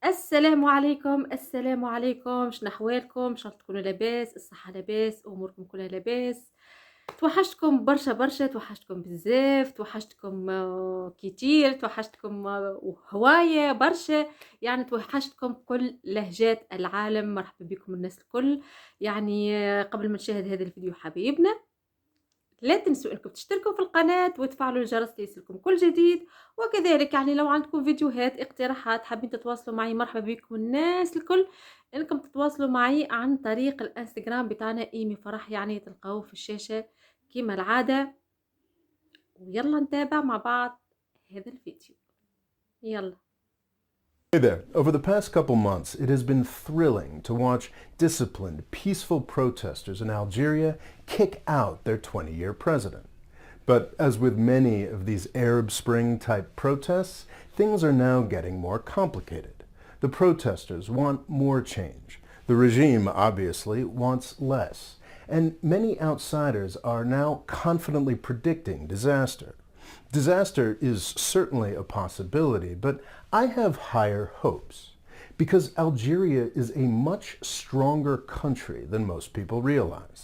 السلام عليكم، السلام عليكم، شنو أحوالكم؟ إن شاء الله تكونوا لاباس، الصحة لاباس، أموركم كلها لاباس. توحشتكم برشا برشا، توحشتكم بزاف، توحشتكم كتير، توحشتكم وهواية برشا، يعني توحشتكم كل لهجات العالم. مرحبا بكم الناس الكل. يعني قبل ما نشاهد هذا الفيديو حبايبنا، لا تنسوا انكم تشتركوا في القناة وتفعلوا الجرس ليصلكم كل جديد. وكذلك يعني لو عندكم فيديوهات اقتراحات حابين تتواصلوا معي، مرحبا بكم الناس الكل، انكم تتواصلوا معي عن طريق الانستغرام بتاعنا ايمي فرح، يعني تلقاوه في الشاشة كما العادة. ويلا نتابع مع بعض هذا الفيديو. يلا. Hey there. Over the past couple months, it has been thrilling to watch disciplined, peaceful protesters in Algeria kick out their 20-year president. But as with many of these Arab Spring-type protests, things are now getting more complicated. The protesters want more change. The regime, obviously, wants less. And many outsiders are now confidently predicting disaster. Disaster is certainly a possibility, but I have higher hopes because Algeria is a much stronger country than most people realize.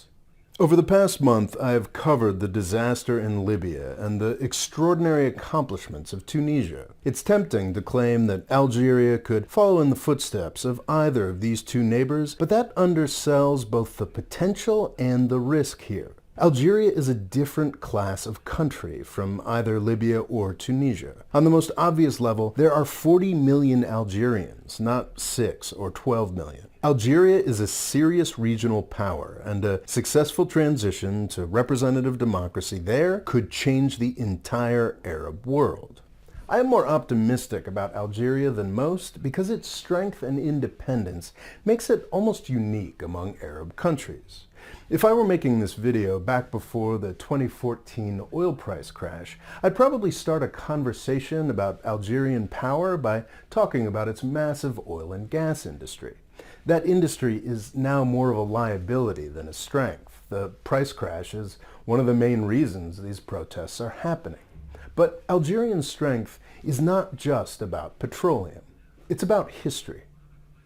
Over the past month, I have covered the disaster in Libya and the extraordinary accomplishments of Tunisia. It's tempting to claim that Algeria could follow in the footsteps of either of these two neighbors, but that undersells both the potential and the risk here. Algeria is a different class of country from either Libya or Tunisia. On the most obvious level, there are 40 million Algerians, not 6 or 12 million. Algeria is a serious regional power, and a successful transition to representative democracy there could change the entire Arab world. I am more optimistic about Algeria than most because its strength and independence makes it almost unique among Arab countries. If I were making this video back before the 2014 oil price crash, I'd probably start a conversation about Algerian power by talking about its massive oil and gas industry. That industry is now more of a liability than a strength. The price crash is one of the main reasons these protests are happening. But Algerian strength is not just about petroleum. It's about history.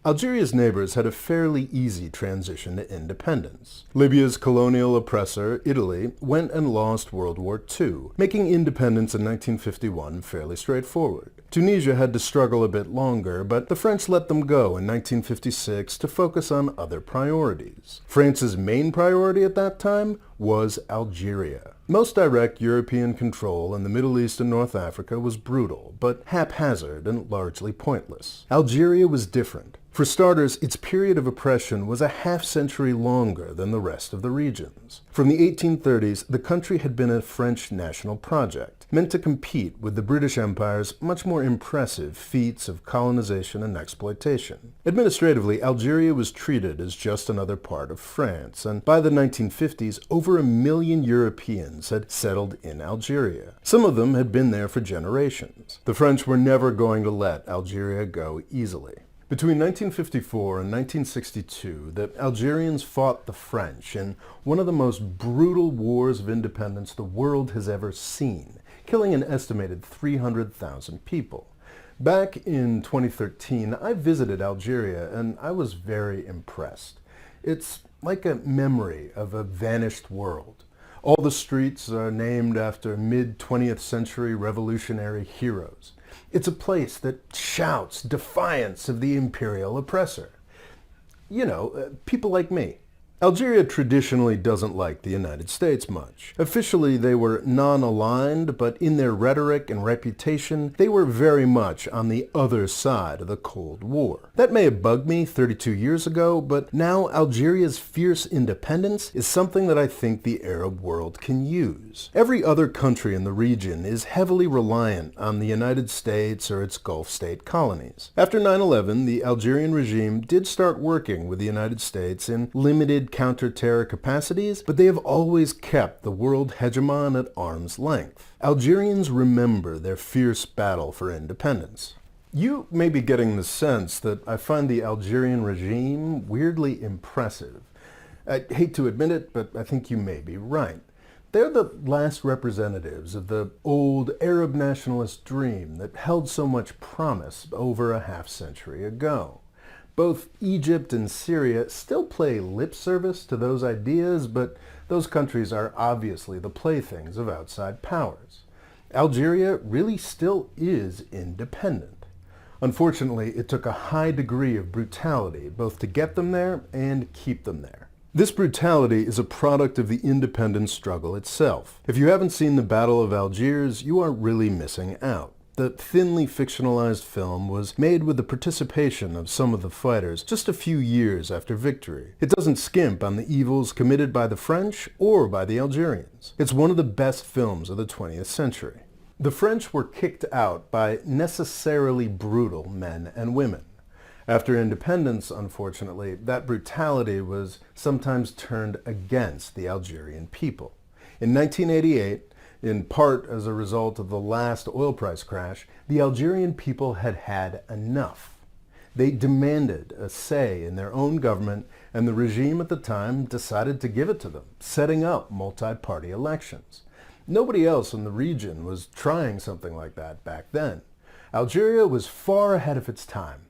Algeria's neighbors had a fairly easy transition to independence. Libya's colonial oppressor, Italy, went and lost World War II, making independence in 1951 fairly straightforward. Tunisia had to struggle a bit longer, but the French let them go in 1956 to focus on other priorities. France's main priority at that time was Algeria. Most direct European control in the Middle East and North Africa was brutal, but haphazard and largely pointless. Algeria was different. For starters, its period of oppression was a half-century longer than the rest of the regions. From the 1830s, the country had been a French national project, meant to compete with the British Empire's much more impressive feats of colonization and exploitation. Administratively, Algeria was treated as just another part of France, and by the 1950s, over 1 million Europeans had settled in Algeria. Some of them had been there for generations. The French were never going to let Algeria go easily. Between 1954 and 1962, the Algerians fought the French in one of the most brutal wars of independence the world has ever seen, killing an estimated 300,000 people. Back in 2013, I visited Algeria and I was very impressed. It's like a memory of a vanished world. All the streets are named after mid-20th century revolutionary heroes. It's a place that shouts defiance of the imperial oppressor. You know, people like me. Algeria traditionally doesn't like the United States much. Officially, they were non-aligned, but in their rhetoric and reputation, they were very much on the other side of the Cold War. That may have bugged me 32 years ago, but now Algeria's fierce independence is something that I think the Arab world can use. Every other country in the region is heavily reliant on the United States or its Gulf state colonies. After 9/11, the Algerian regime did start working with the United States in limited counter-terror capacities, but they have always kept the world hegemon at arm's length. Algerians remember their fierce battle for independence. You may be getting the sense that I find the Algerian regime weirdly impressive. I hate to admit it, but I think you may be right. They're the last representatives of the old Arab nationalist dream that held so much promise over a half-century ago. Both Egypt and Syria still play lip service to those ideas, but those countries are obviously the playthings of outside powers. Algeria really still is independent. Unfortunately, it took a high degree of brutality both to get them there and keep them there. This brutality is a product of the independence struggle itself. If you haven't seen the Battle of Algiers, you are really missing out. The thinly fictionalized film was made with the participation of some of the fighters just a few years after victory. It doesn't skimp on the evils committed by the French or by the Algerians. It's one of the best films of the 20th century. The French were kicked out by necessarily brutal men and women. After independence, unfortunately, that brutality was sometimes turned against the Algerian people. In 1988, in part as a result of the last oil price crash, the Algerian people had had enough. They demanded a say in their own government, and the regime at the time decided to give it to them, setting up multi-party elections. Nobody else in the region was trying something like that back then. Algeria was far ahead of its time.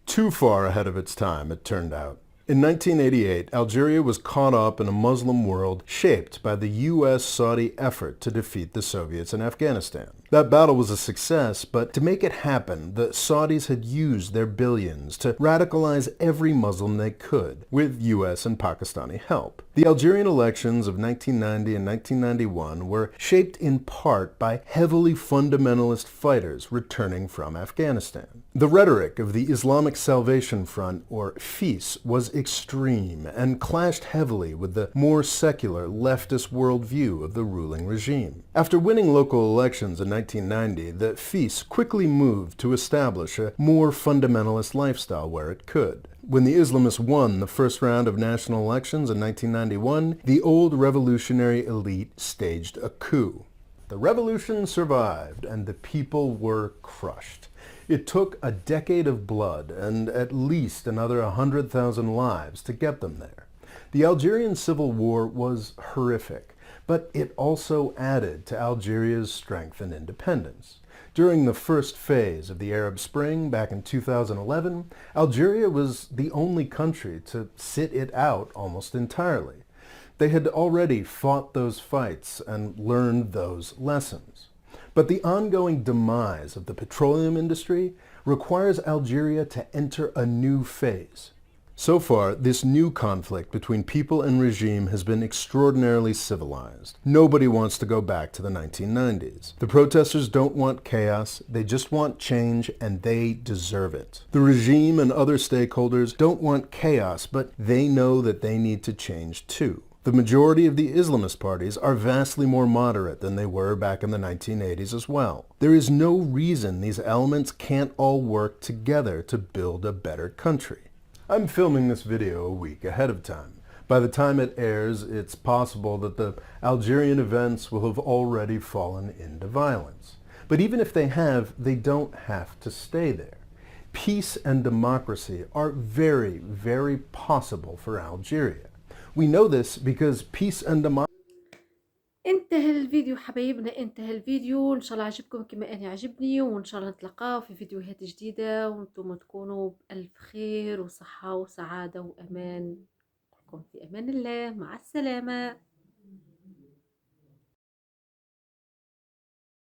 Too far ahead of its time, it turned out. In 1988, Algeria was caught up in a Muslim world shaped by the U.S.-Saudi effort to defeat the Soviets in Afghanistan. That battle was a success, but to make it happen, the Saudis had used their billions to radicalize every Muslim they could, with U.S. and Pakistani help. The Algerian elections of 1990 and 1991 were shaped in part by heavily fundamentalist fighters returning from Afghanistan. The rhetoric of the Islamic Salvation Front, or FIS, was extreme and clashed heavily with the more secular leftist worldview of the ruling regime. After winning local elections in 1990, the FIS quickly moved to establish a more fundamentalist lifestyle where it could. When the Islamists won the first round of national elections in 1991, the old revolutionary elite staged a coup. The revolution survived, and the people were crushed. It took a decade of blood and at least another 100,000 lives to get them there. The Algerian Civil War was horrific, but it also added to Algeria's strength and independence. During the first phase of the Arab Spring back in 2011, Algeria was the only country to sit it out almost entirely. They had already fought those fights and learned those lessons. But the ongoing demise of the petroleum industry requires Algeria to enter a new phase. So far, this new conflict between people and regime has been extraordinarily civilized. Nobody wants to go back to the 1990s. The protesters don't want chaos, they just want change, and they deserve it. The regime and other stakeholders don't want chaos, but they know that they need to change too. The majority of the Islamist parties are vastly more moderate than they were back in the 1980s as well. There is no reason these elements can't all work together to build a better country. I'm filming this video a week ahead of time. By the time it airs, it's possible that the Algerian events will have already fallen into violence. But even if they have, they don't have to stay there. Peace and democracy are very, very possible for Algeria. We know this because peace and democracy. انتهى الفيديو حبايبنا، انتهى الفيديو. ان شاء الله عجبكم كما اني عجبني، وان شاء الله نتلقاو في فيديوهات جديدة، وانتم تكونوا بألف خير وصحة وسعادة وأمان. نكون في أمان الله. مع السلامة.